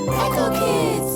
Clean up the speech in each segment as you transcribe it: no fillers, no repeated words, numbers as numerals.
EchoKids.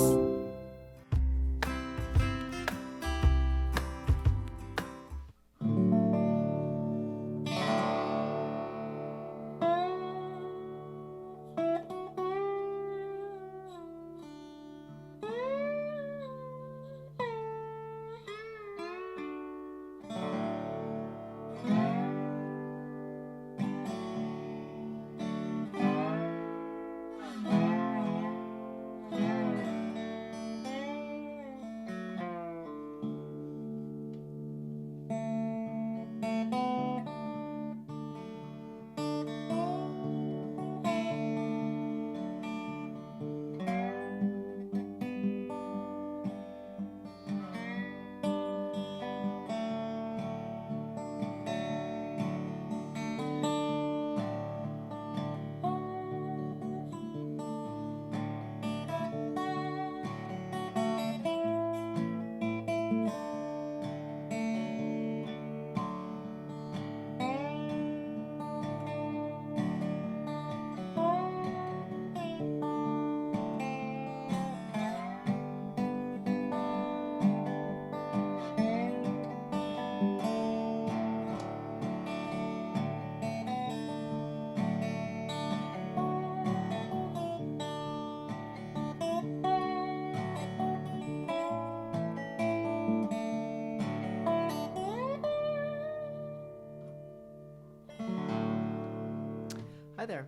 Hi there,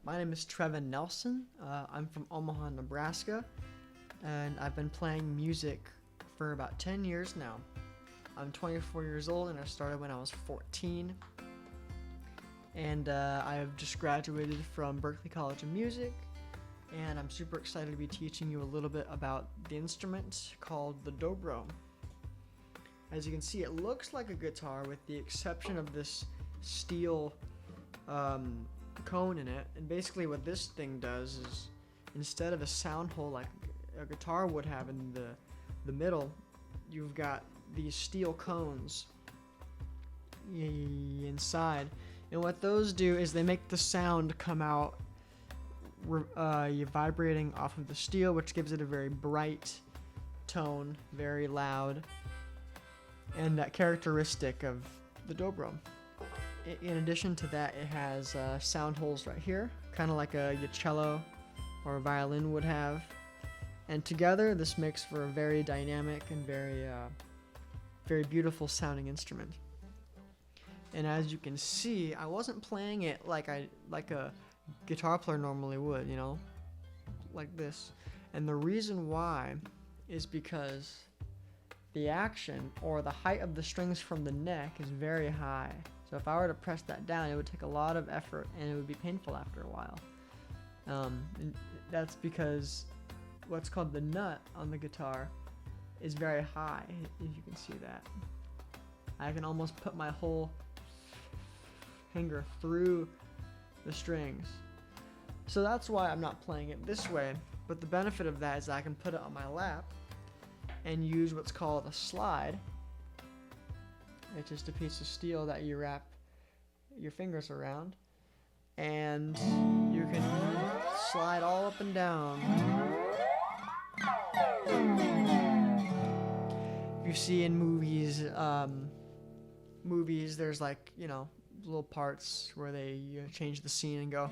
my name is Trevin Nelson. I'm from Omaha, Nebraska, and I've been playing music for about 10 years now. I'm 24 years old and I started when I was 14. And I have just graduated from Berklee College of Music, and I'm super excited to be teaching you a little bit about the instrument called the Dobro. As you can see, it looks like a guitar with the exception of this steel cone in it, and basically what this thing does is, instead of a sound hole like a guitar would have in the middle, you've got these steel cones inside, and what those do is they make the sound come out vibrating off of the steel, which gives it a very bright tone, very loud, and that characteristic of the Dobro. In addition to that, it has sound holes right here, kind of like a cello or a violin would have. And together, this makes for a very dynamic and very beautiful sounding instrument. And as you can see, I wasn't playing it like a guitar player normally would, you know, like this. And the reason why is because the action or the height of the strings from the neck is very high. So if I were to press that down, it would take a lot of effort and it would be painful after a while. And that's because what's called the nut on the guitar is very high, if you can see that. I can almost put my whole finger through the strings. So that's why I'm not playing it this way, but the benefit of that is I can put it on my lap and use what's called a slide. It's just a piece of steel that you wrap your fingers around, and you can slide all up and down. You see in movies, there's like, you know, little parts where they change the scene and go.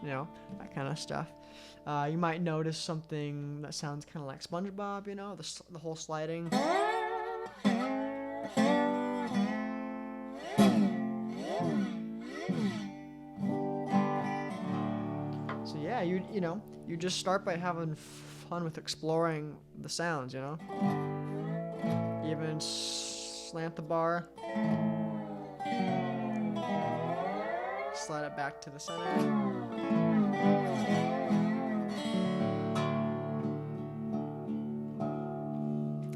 You know, that kind of stuff. You might notice something that sounds kind of like SpongeBob, you know, the whole sliding. So yeah, you know, you just start by having fun with exploring the sounds, you know. Even slant the bar. Slide it back to the center.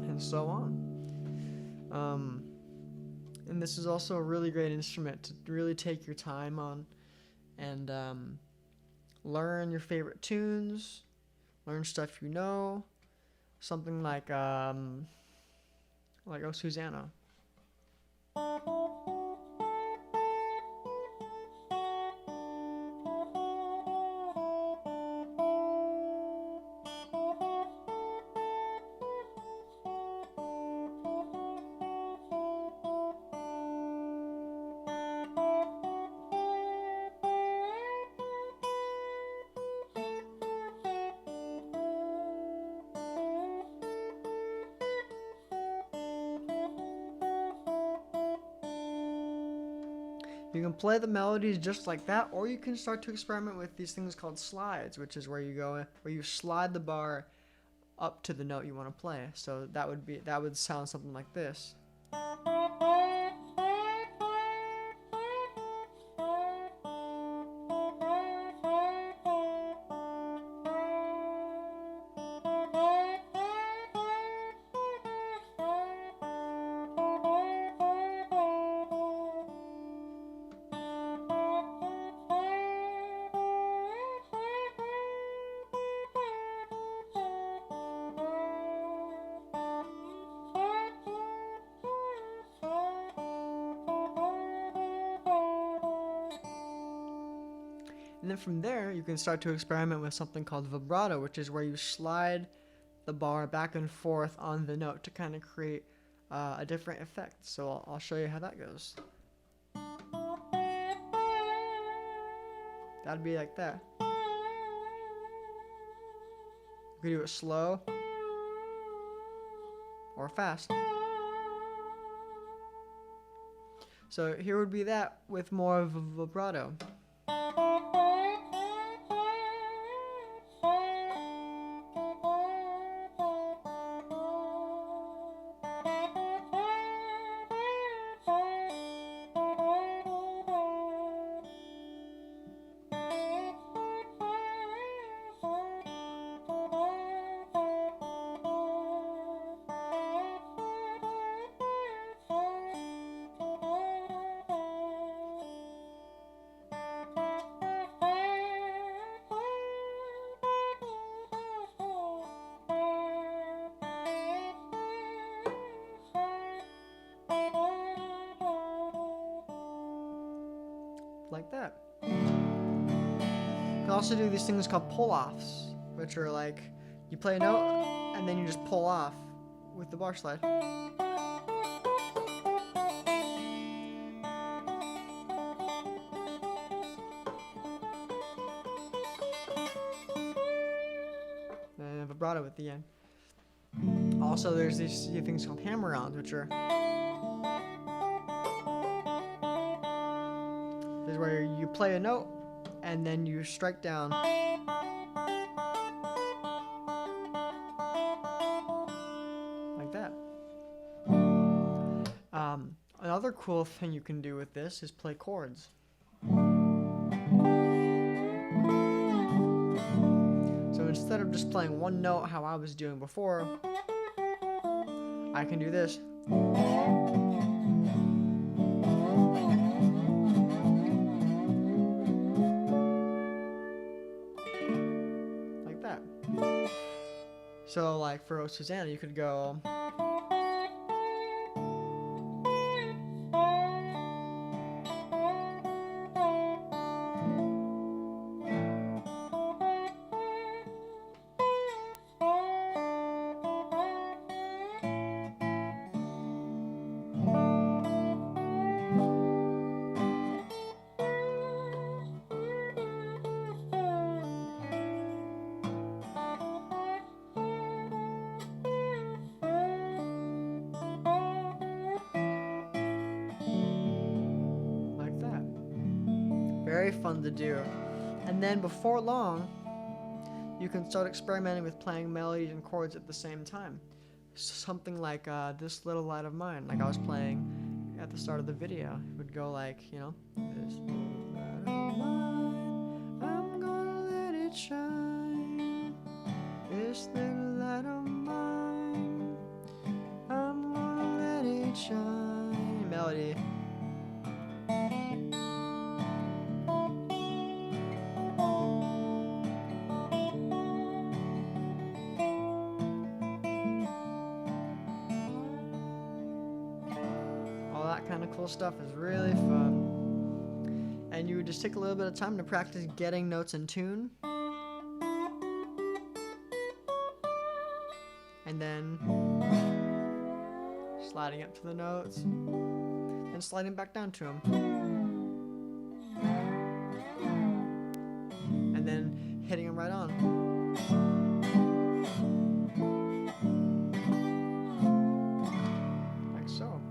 And so on. And this is also a really great instrument to really take your time on and learn your favorite tunes, learn stuff you know, something like Oh Susanna. You can play the melodies just like that, or you can start to experiment with these things called slides, which is where you slide the bar up to the note you want to play. So that would sound something like this. And then from there, you can start to experiment with something called vibrato, which is where you slide the bar back and forth on the note to kind of create a different effect. So I'll show you how that goes. That'd be like that. You can do it slow or fast. So here would be that with more of a vibrato. Like that. You can also do these things called pull-offs, which are like you play a note and then you just pull off with the bar slide. And vibrato at the end. Also, there's these things called hammer-ons, which are is where you play a note and then you strike down like that. Another cool thing you can do with this is play chords. So instead of just playing one note how I was doing before, I can do this. So like for Susanna, you could go very fun to do. And then before long, you can start experimenting with playing melodies and chords at the same time. Something like This Little Light of Mine, like I was playing at the start of the video. It would go like, you know, this little light of mine, I'm gonna let it shine. This little light of mine, I'm gonna let it shine. Melody. that kind of cool stuff is really fun. And you would just take a little bit of time to practice getting notes in tune. And then sliding up to the notes and sliding back down to them. And then hitting them right on. Like so.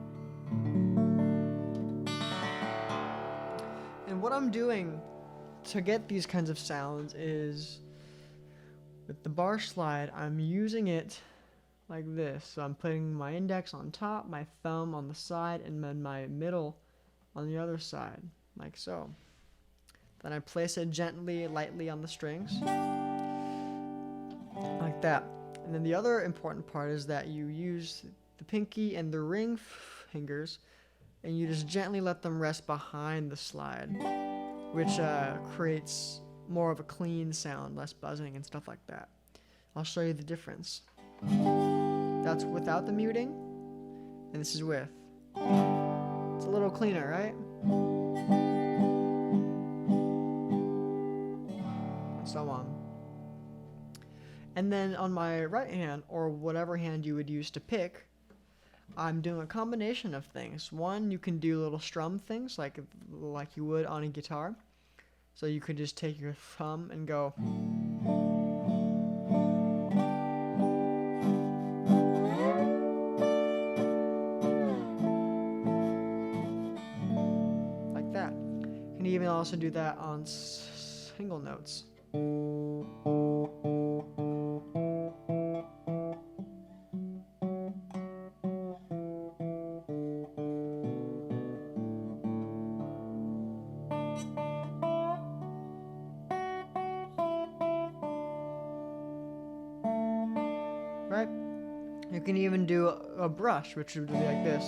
And what I'm doing to get these kinds of sounds is with the bar slide, I'm using it like this. So I'm putting my index on top, my thumb on the side, and then my middle on the other side, like so. Then I place it gently, lightly on the strings, like that. And then the other important part is that you use the pinky and the ring fingers, and you just gently let them rest behind the slide, which creates more of a clean sound, less buzzing and stuff like that. I'll show you the difference. That's without the muting, and this is with. It's a little cleaner, right? And so on. And then on my right hand, or whatever hand you would use to pick, I'm doing a combination of things. One, you can do little strum things like you would on a guitar. So you could just take your thumb and go. Like that. You can even also do that on single notes. Right? You can even do a brush, which would be like this.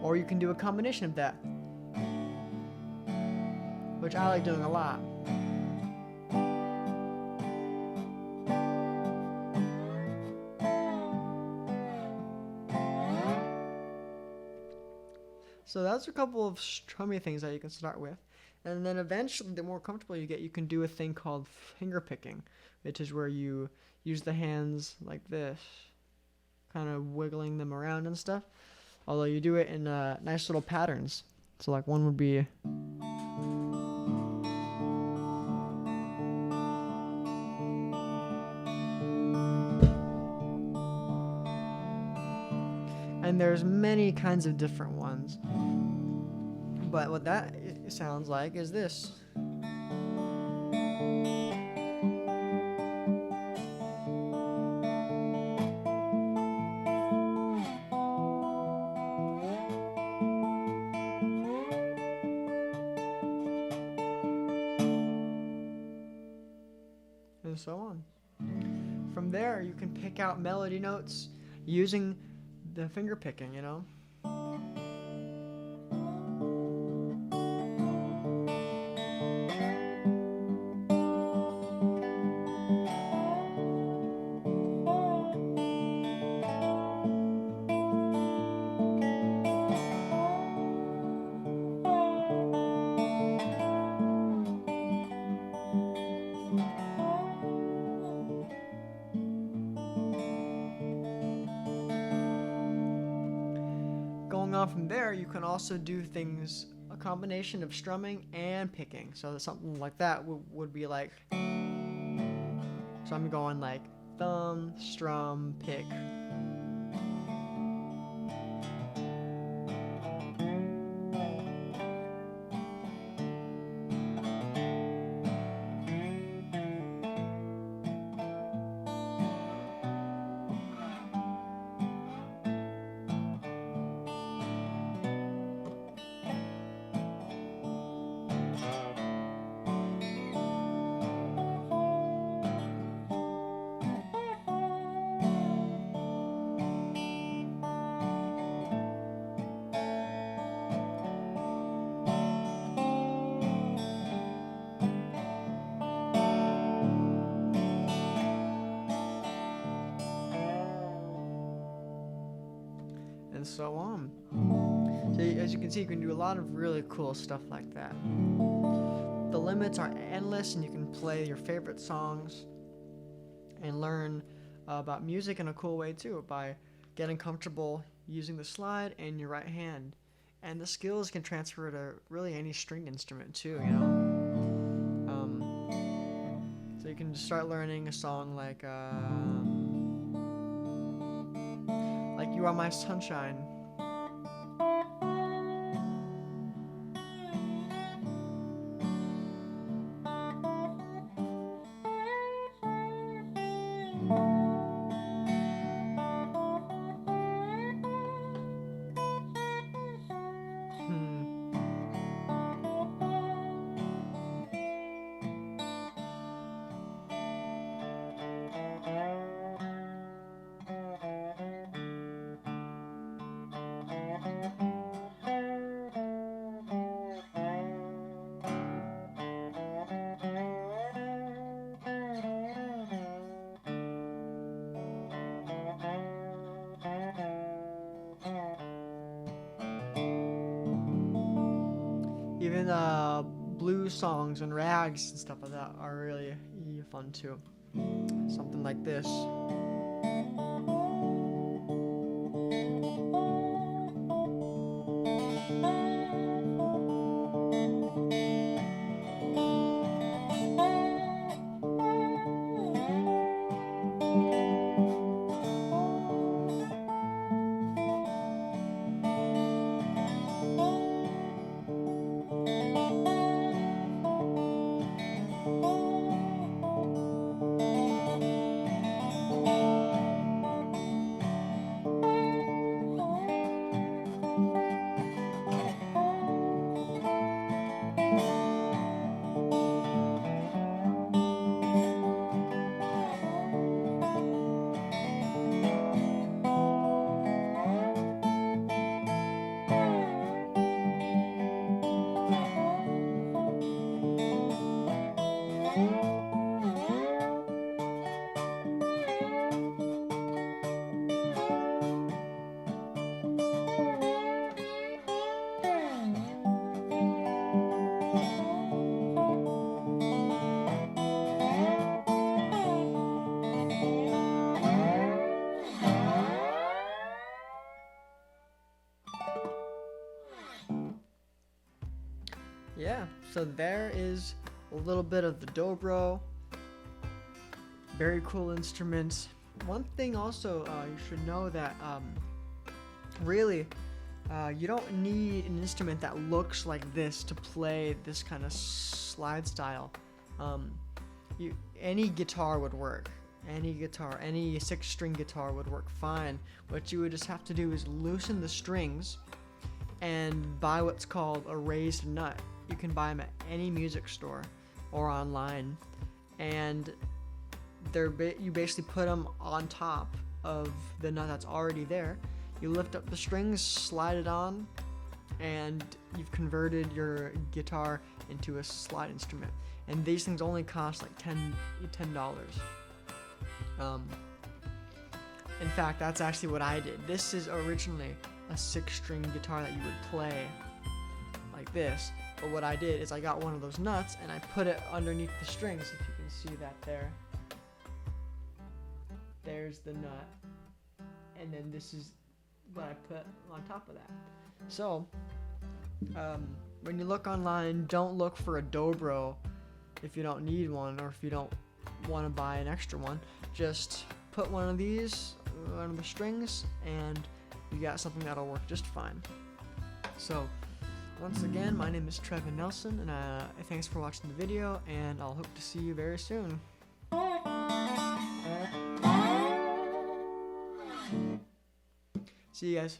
Or you can do a combination of that, which I like doing a lot. So that's a couple of strummy things that you can start with. And then eventually, the more comfortable you get, you can do a thing called finger picking, which is where you use the hands like this, kind of wiggling them around and stuff. Although you do it in nice little patterns. So like one would be... And there's many kinds of different ones. But what that sounds like is this. And so on. From there, you can pick out melody notes using the finger picking, you know? Going on from there, you can also do things, a combination of strumming and picking. So something like that would be like, so I'm going like thumb, strum, pick. and so on. So as you can see, you can do a lot of really cool stuff like that. The limits are endless, and you can play your favorite songs and learn about music in a cool way too, by getting comfortable using the slide and your right hand. And the skills can transfer to really any stringed instrument too, you know. So you can start learning a song like "You Are My Sunshine." Even blues songs and rags and stuff like that are really fun too. Something like this. Yeah, so there is a little bit of the Dobro. Very cool instruments. One thing also you should know that really you don't need an instrument that looks like this to play this kind of slide style. Any guitar would work. Any guitar, any 6-string guitar would work fine. What you would just have to do is loosen the strings and buy what's called a raised nut. You can buy them at any music store or online, and you basically put them on top of the nut that's already there. You lift up the strings, slide it on, and you've converted your guitar into a slide instrument. And these things only cost like $10. In fact, that's actually what I did. This is originally a 6-string guitar that you would play like this. But what I did is I got one of those nuts and I put it underneath the strings, if you can see that there. There's the nut. And then this is what I put on top of that. So, when you look online, don't look for a Dobro if you don't need one, or if you don't want to buy an extra one. Just put one of these on the strings and you got something that'll work just fine. So, once again, my name is Trevin Nelson, and thanks for watching the video, and I'll hope to see you very soon. See you guys.